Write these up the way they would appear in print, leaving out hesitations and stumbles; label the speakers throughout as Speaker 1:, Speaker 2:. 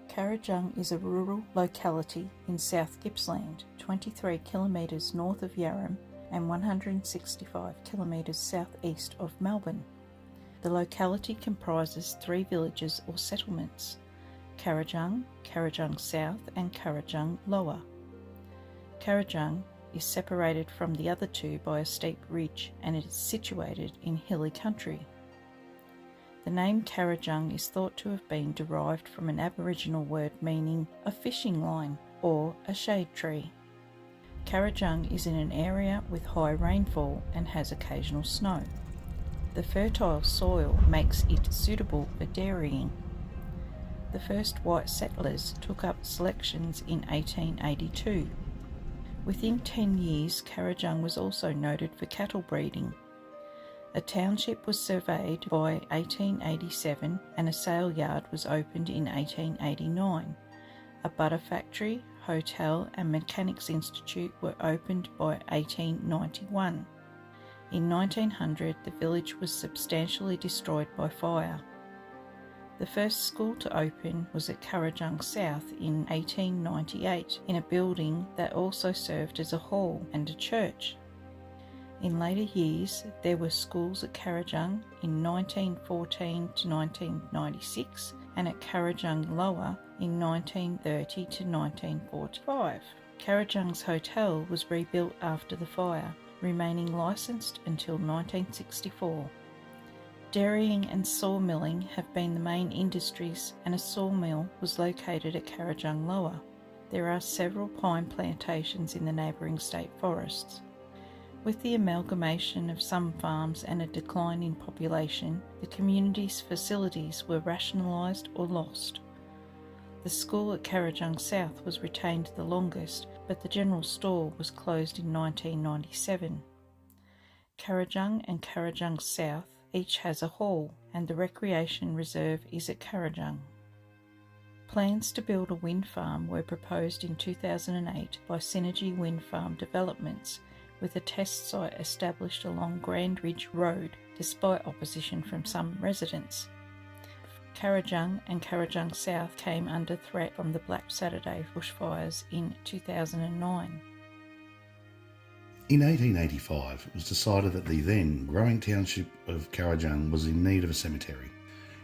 Speaker 1: Carrajung is a rural locality in South Gippsland, 23 kilometres north of Yarram and 165 kilometres southeast of Melbourne. The locality comprises 3 villages or settlements: Carrajung, Carrajung South and Carrajung Lower. Carrajung is separated from the other two by a steep ridge and it is situated in hilly country. The name Carrajung is thought to have been derived from an Aboriginal word meaning a fishing line or a shade tree. Carrajung is in an area with high rainfall and has occasional snow. The fertile soil makes it suitable for dairying. The first white settlers took up selections in 1882. Within 10 years, Carrajung was also noted for cattle breeding. A township was surveyed by 1887 and a sale yard was opened in 1889. A butter factory, hotel and mechanics institute were opened by 1891. In 1900, the village was substantially destroyed by fire. The first school to open was at Korajung South in 1898 in a building that also served as a hall and a church. In later years, there were schools at Carrajung in 1914 to 1996 and at Carrajung Lower in 1930 to 1945. Carrajung's hotel was rebuilt after the fire, remaining licensed until 1964. Dairying and sawmilling have been the main industries, and a sawmill was located at Carrajung Lower. There are several pine plantations in the neighbouring state forests. With the amalgamation of some farms and a decline in population, the community's facilities were rationalised or lost. The school at Carrajung South was retained the longest, but the general store was closed in 1997. Carrajung and Carrajung South each has a hall, and the recreation reserve is at Carrajung. Plans to build a wind farm were proposed in 2008 by Synergy Wind Farm Developments, with a test site established along Grand Ridge Road, despite opposition from some residents. Carrajung and Carrajung South came under threat from the Black Saturday bushfires in 2009.
Speaker 2: In 1885, it was decided that the then growing township of Carrajung was in need of a cemetery.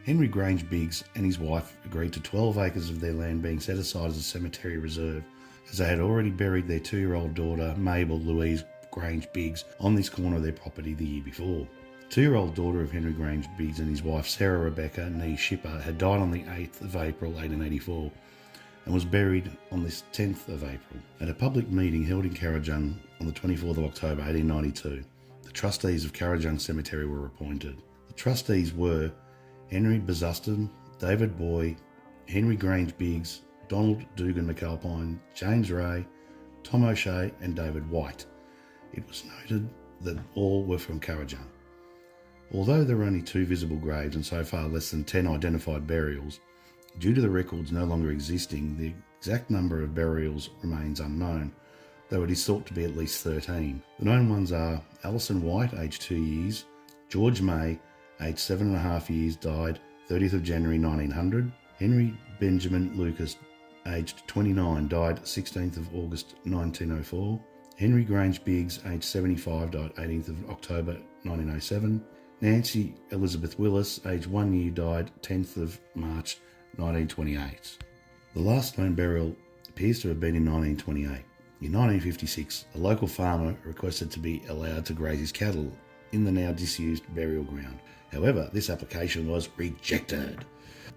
Speaker 2: Henry Grange Biggs and his wife agreed to 12 acres of their land being set aside as a cemetery reserve, as they had already buried their 2-year-old daughter, Mabel Louise Grange Biggs, on this corner of their property the year before. The 2-year-old daughter of Henry Grange Biggs and his wife, Sarah Rebecca Nee Shipper, had died on the 8th of April 1884 and was buried on this 10th of April. At a public meeting held in Carrajung on the 24th of October 1892, the trustees of Carrajung Cemetery were appointed. The trustees were Henry Bezuston, David Boy, Henry Grange Biggs, Donald Dugan McAlpine, James Ray, Tom O'Shea and David White. It was noted that all were from Carrajung. Although there are only 2 visible graves and so far less than 10 identified burials, due to the records no longer existing, the exact number of burials remains unknown, though it is thought to be at least 13. The known ones are Alison White, aged 2 years, George May, aged 7.5 years, died 30th of January 1900, Henry Benjamin Lucas, aged 29, died 16th of August 1904, Henry Grange Biggs, aged 75, died 18th of October 1907, Nancy Elizabeth Willis, aged 1 year, died 10th of March 1928. The last known burial appears to have been in 1928. In 1956, a local farmer requested to be allowed to graze his cattle in the now disused burial ground. However, this application was rejected.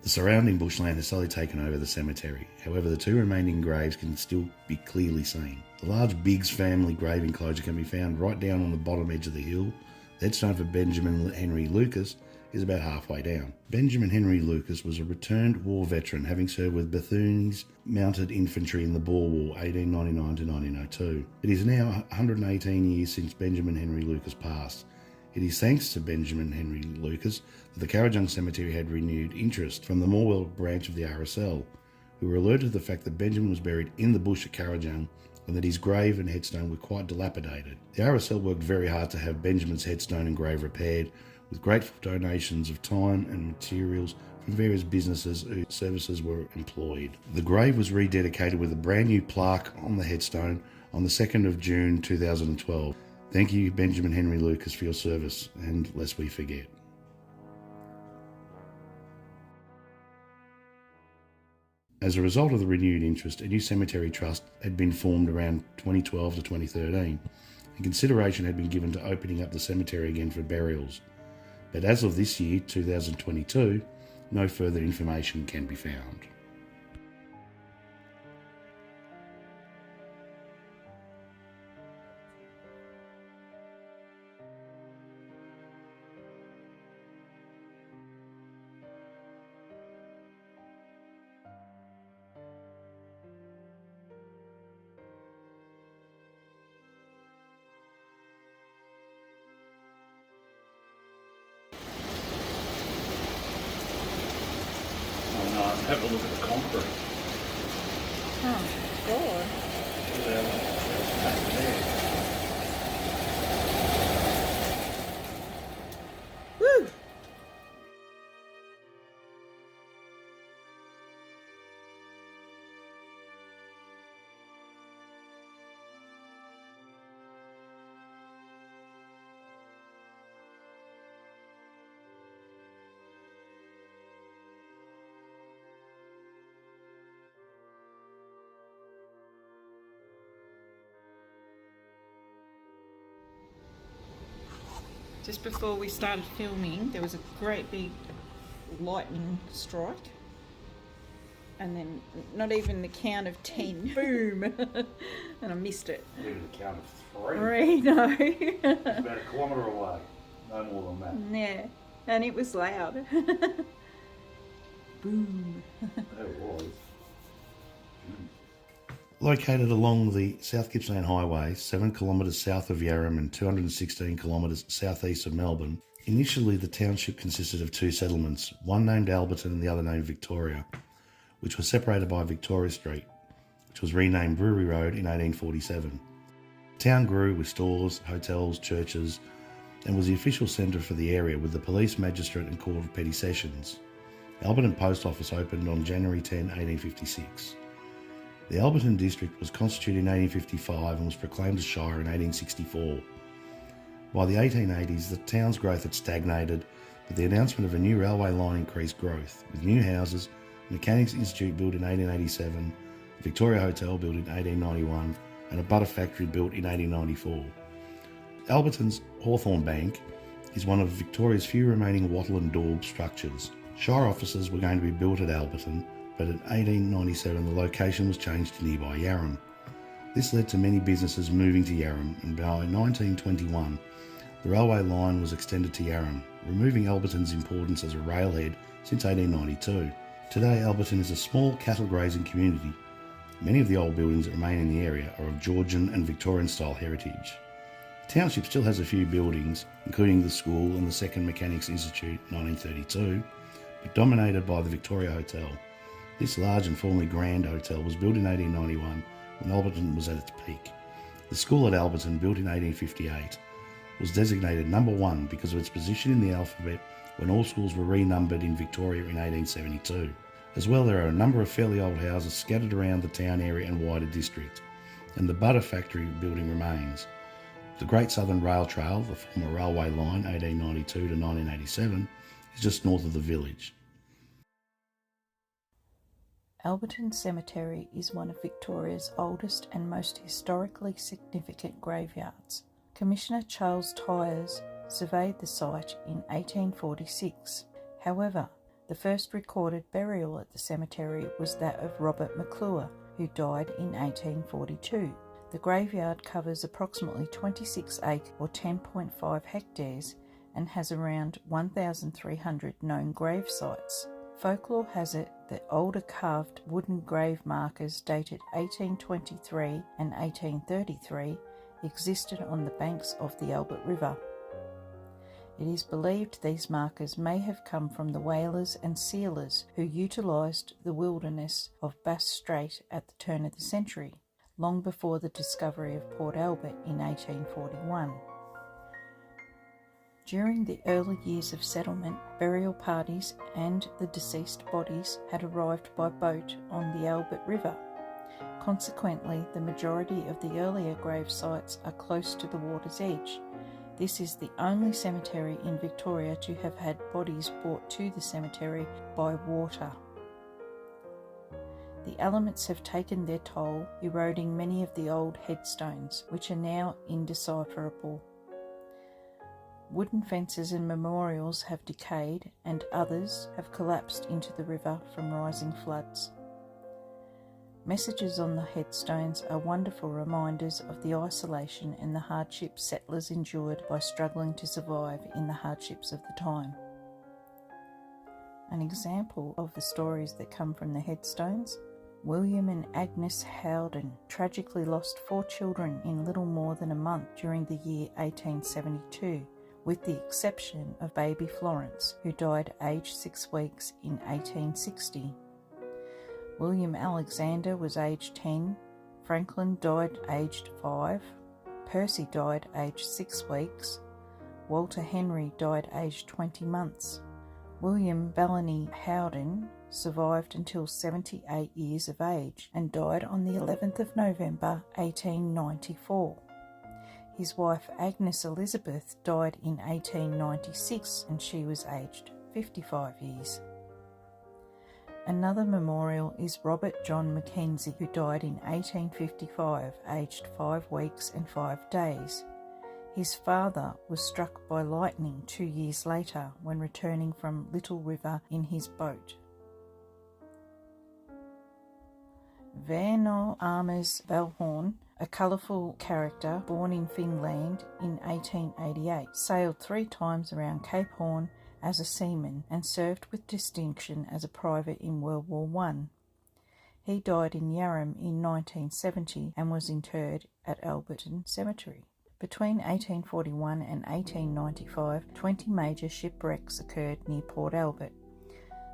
Speaker 2: The surrounding bushland has slowly taken over the cemetery. However, the 2 remaining graves can still be clearly seen. The large Biggs family grave enclosure can be found right down on the bottom edge of the hill. The headstone for Benjamin Henry Lucas is about halfway down. Benjamin Henry Lucas was a returned war veteran, having served with Bethune's Mounted Infantry in the Boer War 1899 to 1902. It is now 118 years since Benjamin Henry Lucas passed. It is thanks to Benjamin Henry Lucas that the Carrajung Cemetery had renewed interest from the Morwell branch of the RSL, who were alerted to the fact that Benjamin was buried in the bush at Carrajung and that his grave and headstone were quite dilapidated. The RSL worked very hard to have Benjamin's headstone and grave repaired, with grateful donations of time and materials from various businesses whose services were employed. The grave was rededicated with a brand new plaque on the headstone on the 2nd of June 2012. Thank you, Benjamin Henry Lucas, for your service, and lest we forget. As a result of the renewed interest, a new cemetery trust had been formed around 2012 to 2013, and consideration had been given to opening up the cemetery again for burials. But as of this year, 2022, no further information can be found. Have a look at the concrete.
Speaker 1: Oh, God. Woo! Just before we started filming, there was a great big lightning strike. And then not even the count of 10. Boom! And I missed it.
Speaker 2: Not even the count of 3.
Speaker 1: 3, no.
Speaker 2: It's about a kilometre away. No more than that.
Speaker 1: Yeah. And it was loud. Boom.
Speaker 2: It was. Located along the South Gippsland Highway, 7 kilometres south of Yarram and 216 kilometres southeast of Melbourne, initially the township consisted of 2 settlements, one named Alberton and the other named Victoria, which were separated by Victoria Street, which was renamed Brewery Road in 1847. The town grew with stores, hotels, churches, and was the official centre for the area with the police, magistrate and court of petty sessions. Alberton Post Office opened on January 10, 1856. The Alberton district was constituted in 1855 and was proclaimed a shire in 1864. By the 1880s, the town's growth had stagnated, but the announcement of a new railway line increased growth, with new houses, Mechanics Institute built in 1887, the Victoria Hotel built in 1891, and a butter factory built in 1894. Alberton's Hawthorn Bank is one of Victoria's few remaining wattle and daub structures. Shire offices were going to be built at Alberton, but in 1897 the location was changed to nearby Yarram. This led to many businesses moving to Yarram, and by 1921 the railway line was extended to Yarram, removing Alberton's importance as a railhead since 1892. Today Alberton is a small cattle grazing community. Many of the old buildings that remain in the area are of Georgian and Victorian style heritage. The township still has a few buildings, including the school and the Second Mechanics Institute 1932, but dominated by the Victoria Hotel. This large and formerly grand hotel was built in 1891 when Alberton was at its peak. The school at Alberton, built in 1858, was designated number 1 because of its position in the alphabet when all schools were renumbered in Victoria in 1872. As well, there are a number of fairly old houses scattered around the town area and wider district, and the butter factory building remains. The Great Southern Rail Trail, the former railway line 1892 to 1987, is just north of the village.
Speaker 1: Alberton Cemetery is one of Victoria's oldest and most historically significant graveyards. Commissioner Charles Tyers surveyed the site in 1846. However, the first recorded burial at the cemetery was that of Robert McClure, who died in 1842. The graveyard covers approximately 26 acres or 10.5 hectares and has around 1,300 known grave sites. Folklore has it that older carved wooden grave markers dated 1823 and 1833 existed on the banks of the Albert River. It is believed these markers may have come from the whalers and sealers who utilised the wilderness of Bass Strait at the turn of the century, long before the discovery of Port Albert in 1841. During the early years of settlement, burial parties and the deceased bodies had arrived by boat on the Albert River. Consequently, the majority of the earlier grave sites are close to the water's edge. This is the only cemetery in Victoria to have had bodies brought to the cemetery by water. The elements have taken their toll, eroding many of the old headstones, which are now indecipherable. Wooden fences and memorials have decayed, and others have collapsed into the river from rising floods. Messages on the headstones are wonderful reminders of the isolation and the hardships settlers endured by struggling to survive in the hardships of the time. An example of the stories that come from the headstones: William and Agnes Howden tragically lost 4 children in little more than a month during the year 1872, with the exception of baby Florence, who died aged 6 weeks in 1860. William Alexander was aged 10, Franklin died aged 5, Percy died aged 6 weeks, Walter Henry died aged 20 months. William Bellany Howden survived until 78 years of age and died on the 11th of November 1894. His wife Agnes Elizabeth died in 1896 and she was aged 55 years. Another memorial is Robert John Mackenzie, who died in 1855, aged 5 weeks and 5 days. His father was struck by lightning 2 years later when returning from Little River in his boat. Verno Armas Valhorn, a colourful character born in Finland in 1888, sailed 3 times around Cape Horn as a seaman and served with distinction as a private in World War I. He died in Yarram in 1970 and was interred at Alberton Cemetery. Between 1841 and 1895, 20 major shipwrecks occurred near Port Albert.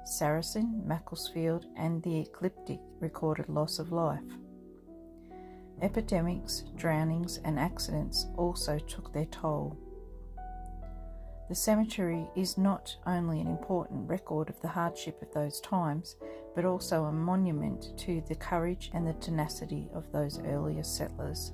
Speaker 1: Saracen, Macclesfield and the Ecliptic recorded loss of life. Epidemics, drownings and accidents also took their toll. The cemetery is not only an important record of the hardship of those times, but also a monument to the courage and the tenacity of those earlier settlers.